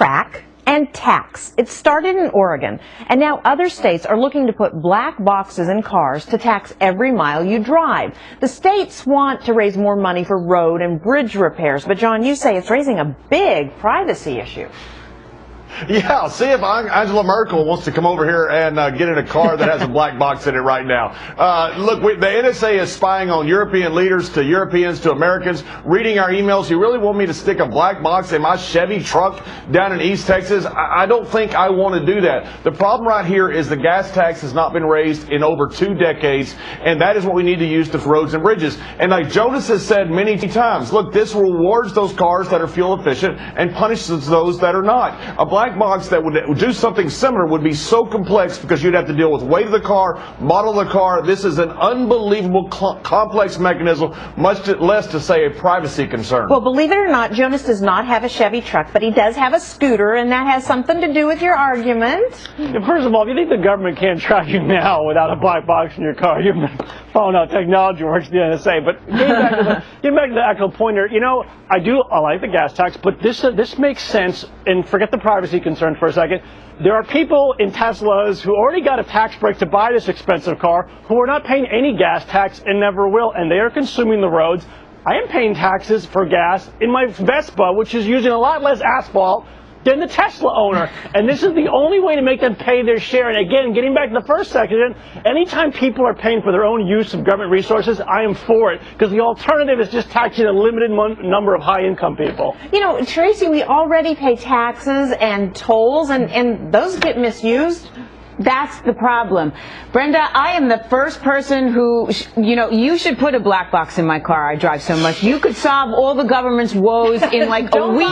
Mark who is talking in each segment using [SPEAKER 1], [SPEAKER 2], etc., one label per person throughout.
[SPEAKER 1] track and tax. It started in Oregon, and now other states are looking to put black boxes in cars to tax every mile you drive. The states want to raise more money for road and bridge repairs, but John, you say it's raising a big privacy issue.
[SPEAKER 2] Yeah, see if Angela Merkel wants to come over here and get in a car that has a black box in it right now. Look, the NSA is spying on European leaders, to Europeans, to Americans, reading our emails. You really want me to stick a black box in my Chevy truck down in East Texas? I don't think I want to do that. The problem right here is the gas tax has not been raised in over 2 decades, and that is what we need to use to roads and bridges. And like Jonas has said many times, look, this rewards those cars that are fuel efficient and punishes those that are not. A black box that would do something similar would be so complex because you'd have to deal with weight of the car, model of the car. This is an unbelievable complex mechanism, much less to say a privacy concern.
[SPEAKER 1] Well, believe it or not, Jonas does not have a Chevy truck, but he does have a scooter, and that has something to do with your argument.
[SPEAKER 3] First of all, if you think the government can't track you now without a black box in your car, you're following how technology works at the NSA. But getting back to the actual pointer, you know, I like the gas tax, but this makes sense, and forget the privacy concern for a second. There are people in Teslas who already got a tax break to buy this expensive car who are not paying any gas tax and never will, and they are consuming the roads. I am paying taxes for gas in my Vespa, which is using a lot less asphalt than the Tesla owner, and this is the only way to make them pay their share. And again, getting back to the first section, anytime people are paying for their own use of government resources, I am for it, because the alternative is just taxing a limited number of high-income people.
[SPEAKER 1] You know, Tracy, we already pay taxes and tolls, and those get misused.
[SPEAKER 4] That's the problem. Brenda, I am the first person who, you should put a black box in my car. I drive so much. You could solve all the government's woes in like a week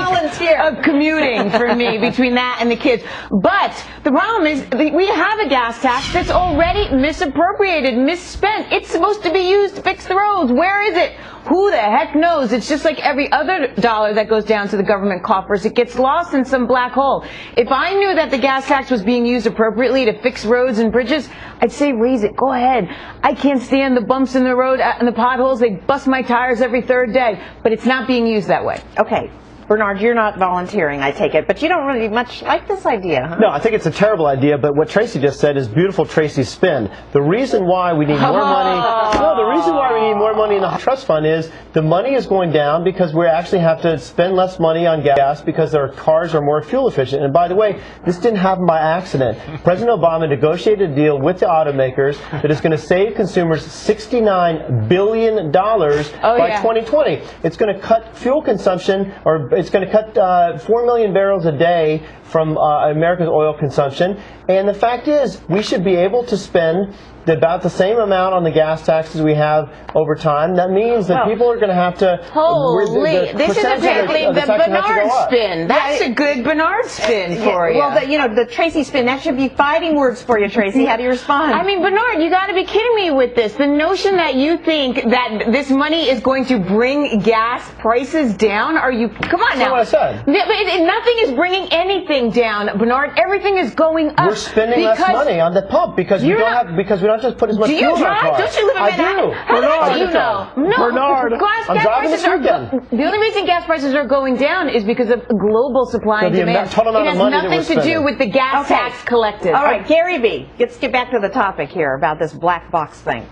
[SPEAKER 4] of commuting for me between that and the kids. But the problem is we have a gas tax that's already misappropriated, misspent. It's supposed to be used to fix the roads. Where is it? Who the heck knows? It's just like every other dollar that goes down to the government coffers. It gets lost in some black hole. If I knew that the gas tax was being used appropriately to fix roads and bridges, I'd say raise it. Go ahead. I can't stand the bumps in the road and the potholes. They bust my tires every 3rd day. But it's not being used that way.
[SPEAKER 1] Okay. Bernard, you're not volunteering, I take it, but you don't really much like this idea, huh?
[SPEAKER 5] No, I think it's a terrible idea, but what Tracy just said is beautiful Tracy's spin. The reason why we need more money, the reason why we need more money in the trust fund is the money is going down because we actually have to spend less money on gas because our cars are more fuel efficient. And by the way, this didn't happen by accident. President Obama negotiated a deal with the automakers that is going to save consumers $69 billion by 2020. It's going to cut fuel consumption, or it's going to cut 4 million barrels a day from America's oil consumption. And the fact is, we should be able to spend about the same amount on the gas taxes we have over time. That means that people are going to have to...
[SPEAKER 4] Holy, this is apparently the Bernard spin. That's a good Bernard spin for you.
[SPEAKER 1] Well, the Tracy spin, that should be fighting words for you, Tracy. How do you respond?
[SPEAKER 4] I mean, Bernard, you got to be kidding me with this. The notion that you think that this money is going to bring gas prices down, are you... Come on now.
[SPEAKER 5] That's what I said.
[SPEAKER 4] Nothing is bringing anything down, Bernard. Everything is going up.
[SPEAKER 5] We're spending less money on the pump because we don't just put as much fuel in our car.
[SPEAKER 4] Don't you live in Manhattan? How do you know? No.
[SPEAKER 5] Bernard, I'm driving this weekend.
[SPEAKER 4] The only reason gas prices are going down is because of global supply and demand. It has nothing to do with the gas tax collected.
[SPEAKER 1] All right, Gary B., let's get back to the topic here about this black box thing.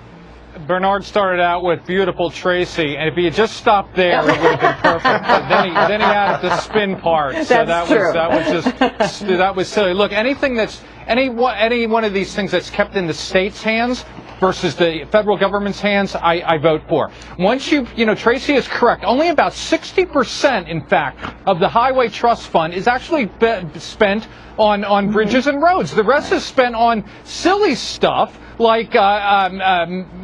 [SPEAKER 6] Bernard started out with beautiful Tracy, and if he had just stopped there, it would have been perfect. But then he added the spin part, so that was silly. Look, anything that's any one of these things that's kept in the state's hands versus the federal government's hands, I vote for. Once Tracy is correct. Only about 60%, in fact, of the Highway Trust Fund is actually spent on bridges and roads. The rest is spent on silly stuff like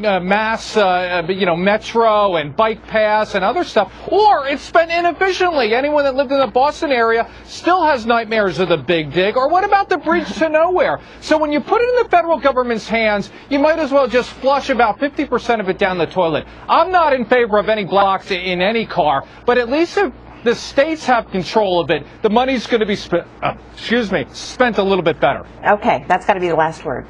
[SPEAKER 6] mass, metro and bike pass and other stuff, or it's spent inefficiently. Anyone that lived in the Boston area still has nightmares of the Big Dig. Or what about the bridge to nowhere? So when you put it in the federal government's hands, you might as well just flush about 50% of it down the toilet. I'm not in favor of any blocks in any car, but at least if the states have control of it, the money's going to be spent a little bit better.
[SPEAKER 1] Okay, that's got to be the last word.